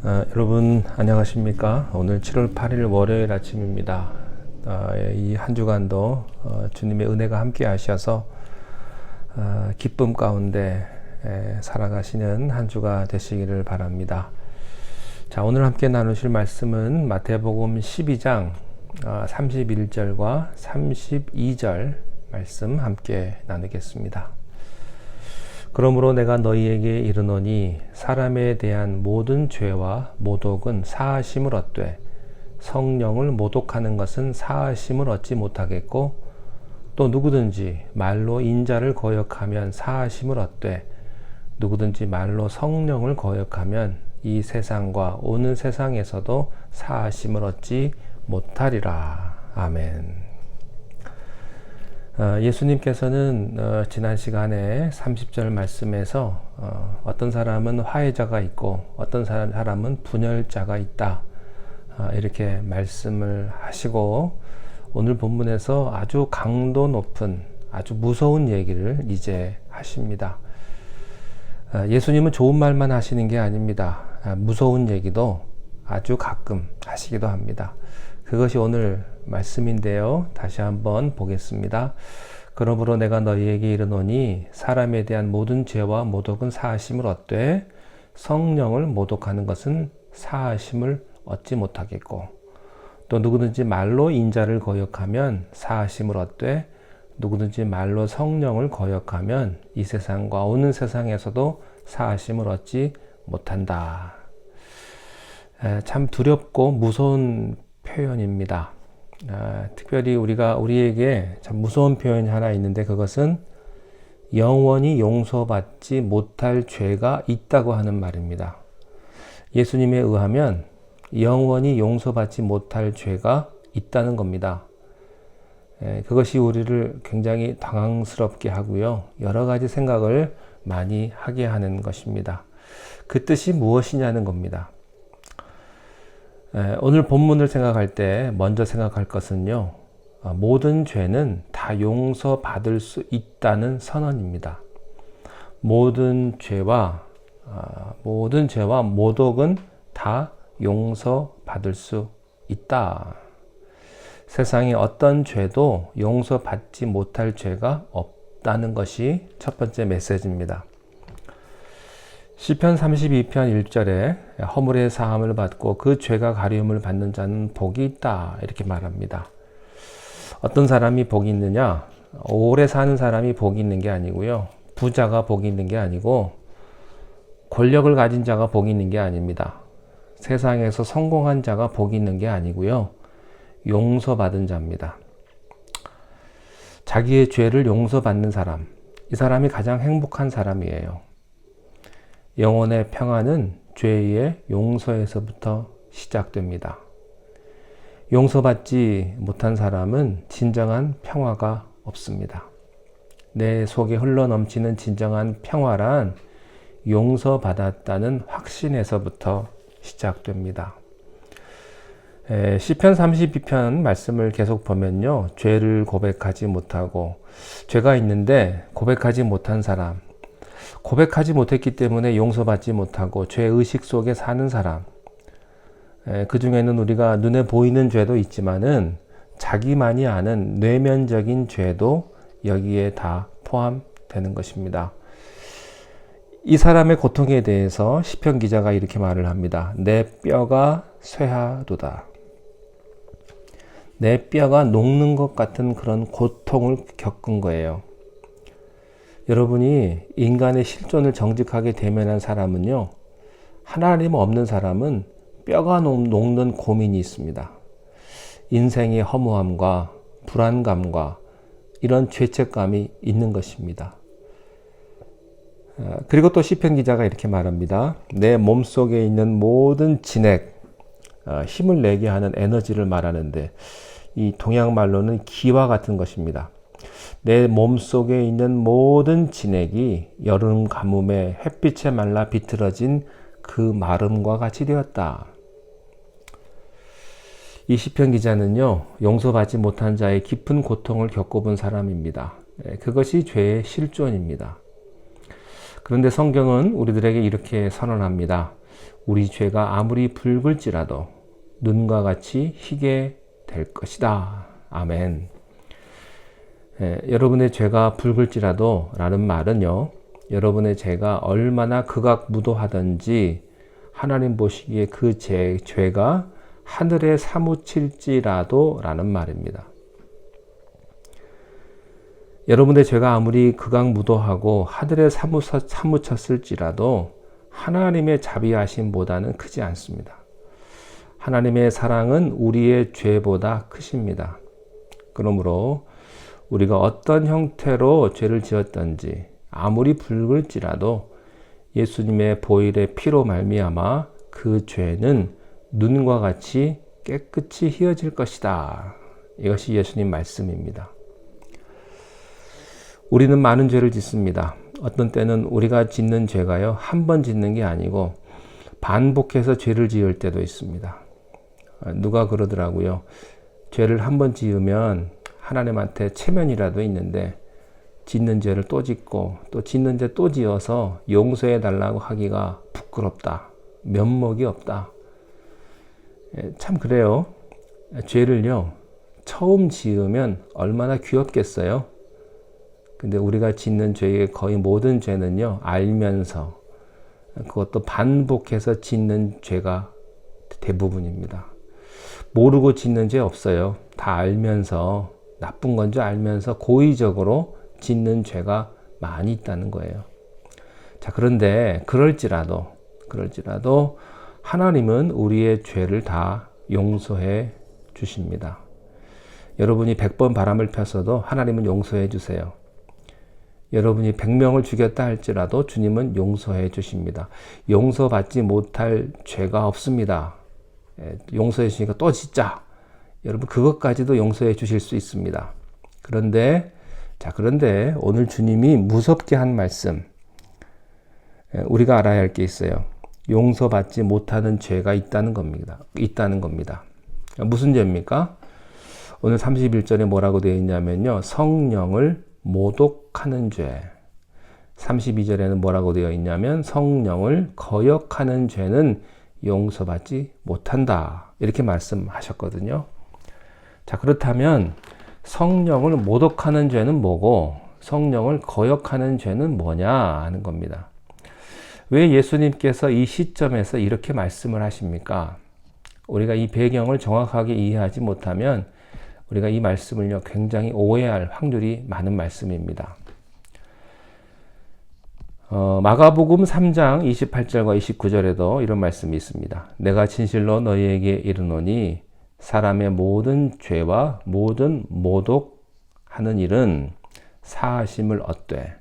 여러분 안녕하십니까? 오늘 7월 8일 월요일 아침입니다. 이 한 주간도 주님의 은혜가 함께 하셔서 기쁨 가운데 살아가시는 한 주가 되시기를 바랍니다. 자, 오늘 함께 나누실 말씀은 마태복음 12장 31절과 32절 말씀 함께 나누겠습니다. 그러므로 내가 너희에게 이르노니 사람에 대한 모든 죄와 모독은 사하심을 얻되 성령을 모독하는 것은 사하심을 얻지 못하겠고 또 누구든지 말로 인자를 거역하면 사하심을 얻되 누구든지 말로 성령을 거역하면 이 세상과 오는 세상에서도 사하심을 얻지 못하리라. 아멘. 예수님께서는 지난 시간에 30절 말씀에서 어떤 사람은 화해자가 있고 어떤 사람은 분열자가 있다, 이렇게 말씀을 하시고 오늘 본문에서 아주 강도 높은 아주 무서운 얘기를 이제 하십니다. 예수님은 좋은 말만 하시는 게 아닙니다. 무서운 얘기도 아주 가끔 하시기도 합니다. 그것이 오늘 말씀인데요. 다시 한번 보겠습니다. 그러므로 내가 너희에게 이르노니 사람에 대한 모든 죄와 모독은 사하심을 얻되 성령을 모독하는 것은 사하심을 얻지 못하겠고 또 누구든지 말로 인자를 거역하면 사하심을 얻되 누구든지 말로 성령을 거역하면 이 세상과 오는 세상에서도 사하심을 얻지 못한다. 참 두렵고 무서운 표현입니다. 특별히 우리에게 참 무서운 표현이 하나 있는데 그것은 영원히 용서받지 못할 죄가 있다고 하는 말입니다. 예수님에 의하면 영원히 용서받지 못할 죄가 있다는 겁니다. 그것이 우리를 굉장히 당황스럽게 하고요. 여러 가지 생각을 많이 하게 하는 것입니다. 그 뜻이 무엇이냐는 겁니다. 오늘 본문을 생각할 때 먼저 생각할 것은요, 모든 죄는 다 용서받을 수 있다는 선언입니다. 모든 죄와 모독은 다 용서받을 수 있다. 세상에 어떤 죄도 용서받지 못할 죄가 없다는 것이 첫 번째 메시지입니다. 시편 32편 1절에 허물의 사함을 받고 그 죄가 가리움을 받는 자는 복이 있다, 이렇게 말합니다. 어떤 사람이 복이 있느냐? 오래 사는 사람이 복이 있는 게 아니고요. 부자가 복이 있는 게 아니고 권력을 가진 자가 복이 있는 게 아닙니다. 세상에서 성공한 자가 복이 있는 게 아니고요. 용서받은 자입니다. 자기의 죄를 용서받는 사람, 이 사람이 가장 행복한 사람이에요. 영혼의 평안은 죄의 용서에서부터 시작됩니다. 용서받지 못한 사람은 진정한 평화가 없습니다. 내 속에 흘러넘치는 진정한 평화란 용서받았다는 확신에서부터 시작됩니다. 시편 32편 말씀을 계속 보면요, 죄를 고백하지 못하고 죄가 있는데 고백하지 못한 사람, 고백하지 못했기 때문에 용서받지 못하고 죄의식 속에 사는 사람, 그 중에는 우리가 눈에 보이는 죄도 있지만은 자기만이 아는 내면적인 죄도 여기에 다 포함되는 것입니다. 이 사람의 고통에 대해서 시편 기자가 이렇게 말을 합니다. 내 뼈가 쇠하도다. 내 뼈가 녹는 것 같은 그런 고통을 겪은 거예요. 여러분이 인간의 실존을 정직하게 대면한 사람은요, 하나님 없는 사람은 뼈가 녹는 고민이 있습니다. 인생의 허무함과 불안감과 이런 죄책감이 있는 것입니다. 그리고 또 시편 기자가 이렇게 말합니다. 내 몸속에 있는 모든 진액, 힘을 내게 하는 에너지를 말하는데 이 동양 말로는 기와 같은 것입니다. 내 몸속에 있는 모든 진액이 여름 가뭄에 햇빛에 말라 비틀어진 그 마름과 같이 되었다. 이 시편 기자는요, 용서받지 못한 자의 깊은 고통을 겪어본 사람입니다. 그것이 죄의 실존입니다. 그런데 성경은 우리들에게 이렇게 선언합니다. 우리 죄가 아무리 붉을지라도 눈과 같이 희게 될 것이다. 아멘. 여러분의 죄가 붉을지라도 라는 말은요, 여러분의 죄가 얼마나 극악무도하든지 하나님 보시기에 그 죄가 하늘에 사무칠지라도 라는 말입니다. 여러분의 죄가 아무리 극악무도하고 하늘에 사무쳤을지라도 하나님의 자비하심보다는 크지 않습니다. 하나님의 사랑은 우리의 죄보다 크십니다. 그러므로 우리가 어떤 형태로 죄를 지었든지 아무리 붉을지라도 예수님의 보혈의 피로 말미암아 그 죄는 눈과 같이 깨끗이 희어질 것이다. 이것이 예수님 말씀입니다. 우리는 많은 죄를 짓습니다. 어떤 때는 우리가 짓는 죄가요, 한 번 짓는 게 아니고 반복해서 죄를 지을 때도 있습니다. 누가 그러더라고요. 죄를 한 번 지으면 하나님한테 체면이라도 있는데 짓는 죄를 또 짓고 또 짓는 죄 또 지어서 용서해 달라고 하기가 부끄럽다. 면목이 없다. 참 그래요. 죄를요, 처음 지으면 얼마나 귀엽겠어요. 근데 우리가 짓는 죄의 거의 모든 죄는요, 알면서 그것도 반복해서 짓는 죄가 대부분입니다. 모르고 짓는 죄 없어요. 다 알면서, 나쁜 건 줄 알면서 고의적으로 짓는 죄가 많이 있다는 거예요. 자, 그런데 그럴지라도 하나님은 우리의 죄를 다 용서해 주십니다. 여러분이 100번 바람을 폈어도 하나님은 용서해 주세요. 여러분이 100명을 죽였다 할지라도 주님은 용서해 주십니다. 용서받지 못할 죄가 없습니다. 용서해 주시니까 또 짓자. 여러분 그것까지도 용서해 주실 수 있습니다. 그런데 오늘 주님이 무섭게 한 말씀, 우리가 알아야 할 게 있어요. 용서받지 못하는 죄가 있다는 겁니다. 무슨 죄입니까? 오늘 31절에 뭐라고 되어 있냐면요, 성령을 모독하는 죄. 32절에는 뭐라고 되어 있냐면 성령을 거역하는 죄는 용서받지 못한다. 이렇게 말씀하셨거든요. 자, 그렇다면 성령을 모독하는 죄는 뭐고 성령을 거역하는 죄는 뭐냐 하는 겁니다. 왜 예수님께서 이 시점에서 이렇게 말씀을 하십니까? 우리가 이 배경을 정확하게 이해하지 못하면 우리가 이 말씀을요, 굉장히 오해할 확률이 많은 말씀입니다. 마가복음 3장 28절과 29절에도 이런 말씀이 있습니다. 내가 진실로 너희에게 이르노니 사람의 모든 죄와 모든 모독하는 일은 사하심을 얻되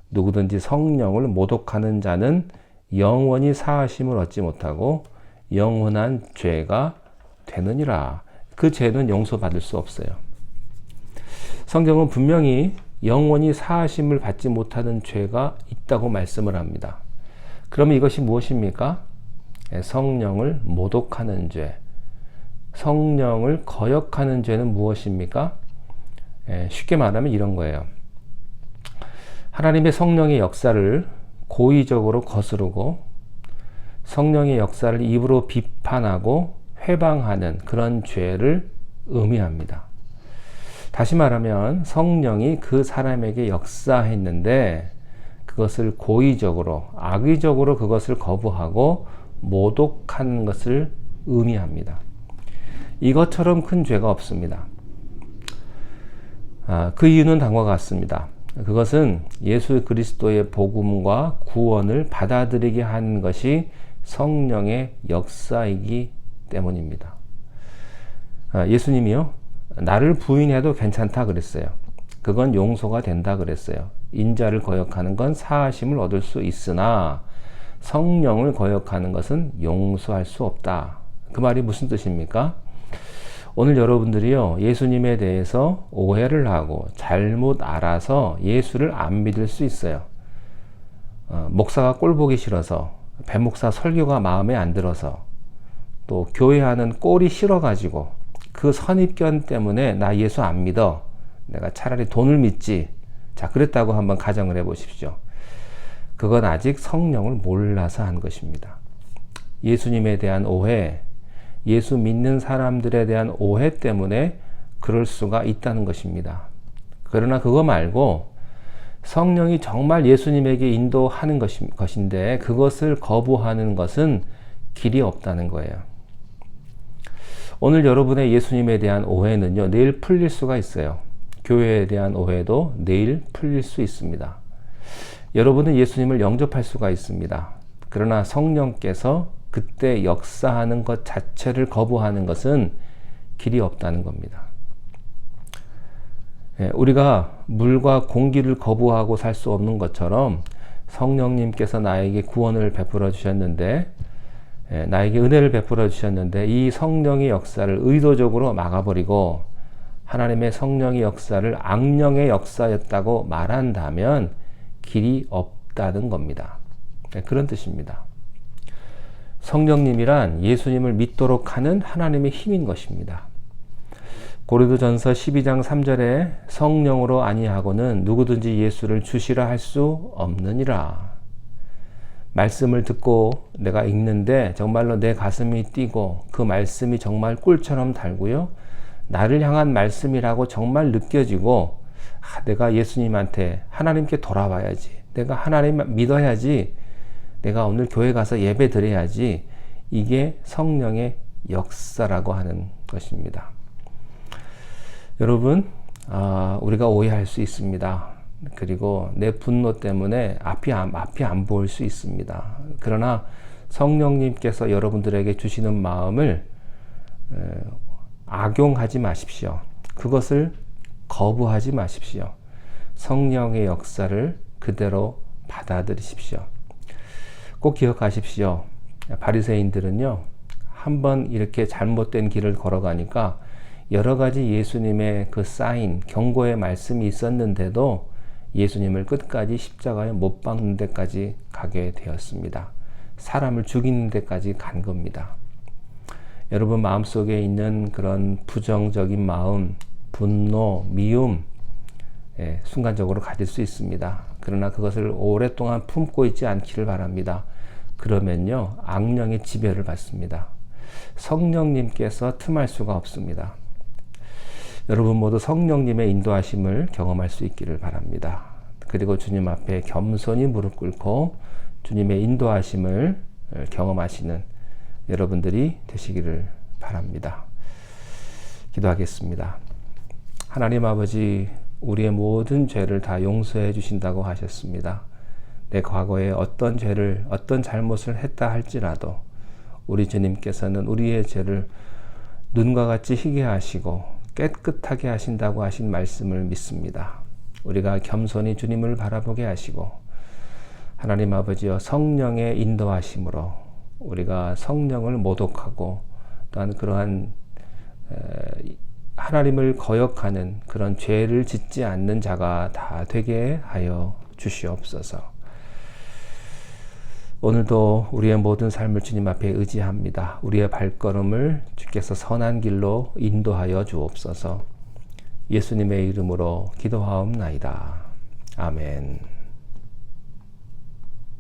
누구든지 성령을 모독하는 자는 영원히 사하심을 얻지 못하고 영원한 죄가 되느니라. 그 죄는 용서받을 수 없어요. 성경은 분명히 영원히 사하심을 받지 못하는 죄가 있다고 말씀을 합니다. 그러면 이것이 무엇입니까? 성령을 모독하는 죄, 성령을 거역하는 죄는 무엇입니까? 쉽게 말하면 이런 거예요. 하나님의 성령의 역사를 고의적으로 거스르고 성령의 역사를 입으로 비판하고 회방하는 그런 죄를 의미합니다. 다시 말하면 성령이 그 사람에게 역사했는데 그것을 고의적으로, 악의적으로 그것을 거부하고 모독하는 것을 의미합니다. 이것처럼 큰 죄가 없습니다. 그 이유는 다음과 같습니다. 그것은 예수 그리스도의 복음과 구원을 받아들이게 한 것이 성령의 역사이기 때문입니다. 예수님이요, 나를 부인해도 괜찮다 그랬어요. 그건 용서가 된다 그랬어요. 인자를 거역하는 건 사하심을 얻을 수 있으나 성령을 거역하는 것은 용서할 수 없다. 그 말이 무슨 뜻입니까? 오늘 여러분들이요, 예수님에 대해서 오해를 하고 잘못 알아서 예수를 안 믿을 수 있어요. 목사가 꼴 보기 싫어서, 배목사 설교가 마음에 안 들어서, 또 교회하는 꼴이 싫어가지고 그 선입견 때문에 나 예수 안 믿어. 내가 차라리 돈을 믿지. 자, 그랬다고 한번 가정을 해보십시오. 그건 아직 성령을 몰라서 한 것입니다. 예수님에 대한 오해, 예수 믿는 사람들에 대한 오해 때문에 그럴 수가 있다는 것입니다. 그러나 그거 말고 성령이 정말 예수님에게 인도하는 것인데 그것을 거부하는 것은 길이 없다는 거예요. 오늘 여러분의 예수님에 대한 오해는요, 내일 풀릴 수가 있어요. 교회에 대한 오해도 내일 풀릴 수 있습니다. 여러분은 예수님을 영접할 수가 있습니다. 그러나 성령께서 그때 역사하는 것 자체를 거부하는 것은 길이 없다는 겁니다. 우리가 물과 공기를 거부하고 살 수 없는 것처럼 성령님께서 나에게 구원을 베풀어 주셨는데, 나에게 은혜를 베풀어 주셨는데 이 성령의 역사를 의도적으로 막아버리고 하나님의 성령의 역사를 악령의 역사였다고 말한다면 길이 없다는 겁니다. 그런 뜻입니다. 성령님이란 예수님을 믿도록 하는 하나님의 힘인 것입니다. 고린도전서 12장 3절에 성령으로 아니하고는 누구든지 예수를 주시라 할 수 없느니라. 말씀을 듣고 내가 읽는데 정말로 내 가슴이 뛰고 그 말씀이 정말 꿀처럼 달고요. 나를 향한 말씀이라고 정말 느껴지고 내가 예수님한테 하나님께 돌아와야지. 내가 하나님 믿어야지. 내가 오늘 교회 가서 예배 드려야지. 이게 성령의 역사라고 하는 것입니다. 여러분, 우리가 오해할 수 있습니다. 그리고 내 분노 때문에 앞이 안 보일 수 있습니다. 그러나 성령님께서 여러분들에게 주시는 마음을 악용하지 마십시오. 그것을 거부하지 마십시오. 성령의 역사를 그대로 받아들이십시오. 꼭 기억하십시오. 바리새인들은요, 한번 이렇게 잘못된 길을 걸어가니까 여러 가지 예수님의 그 사인, 경고의 말씀이 있었는데도 예수님을 끝까지 십자가에 못 박는 데까지 가게 되었습니다. 사람을 죽이는 데까지 간 겁니다. 여러분 마음속에 있는 그런 부정적인 마음, 분노, 미움, 순간적으로 가질 수 있습니다. 그러나 그것을 오랫동안 품고 있지 않기를 바랍니다. 그러면요, 악령의 지배를 받습니다. 성령님께서 틈할 수가 없습니다. 여러분 모두 성령님의 인도하심을 경험할 수 있기를 바랍니다. 그리고 주님 앞에 겸손히 무릎 꿇고 주님의 인도하심을 경험하시는 여러분들이 되시기를 바랍니다. 기도하겠습니다. 하나님 아버지, 우리의 모든 죄를 다 용서해 주신다고 하셨습니다. 내 과거에 어떤 죄를, 어떤 잘못을 했다 할지라도 우리 주님께서는 우리의 죄를 눈과 같이 희게 하시고 깨끗하게 하신다고 하신 말씀을 믿습니다. 우리가 겸손히 주님을 바라보게 하시고 하나님 아버지여 성령의 인도하심으로 우리가 성령을 모독하고 또한 그러한 하나님을 거역하는 그런 죄를 짓지 않는 자가 다 되게 하여 주시옵소서. 오늘도 우리의 모든 삶을 주님 앞에 의지합니다. 우리의 발걸음을 주께서 선한 길로 인도하여 주옵소서. 예수님의 이름으로 기도하옵나이다. 아멘.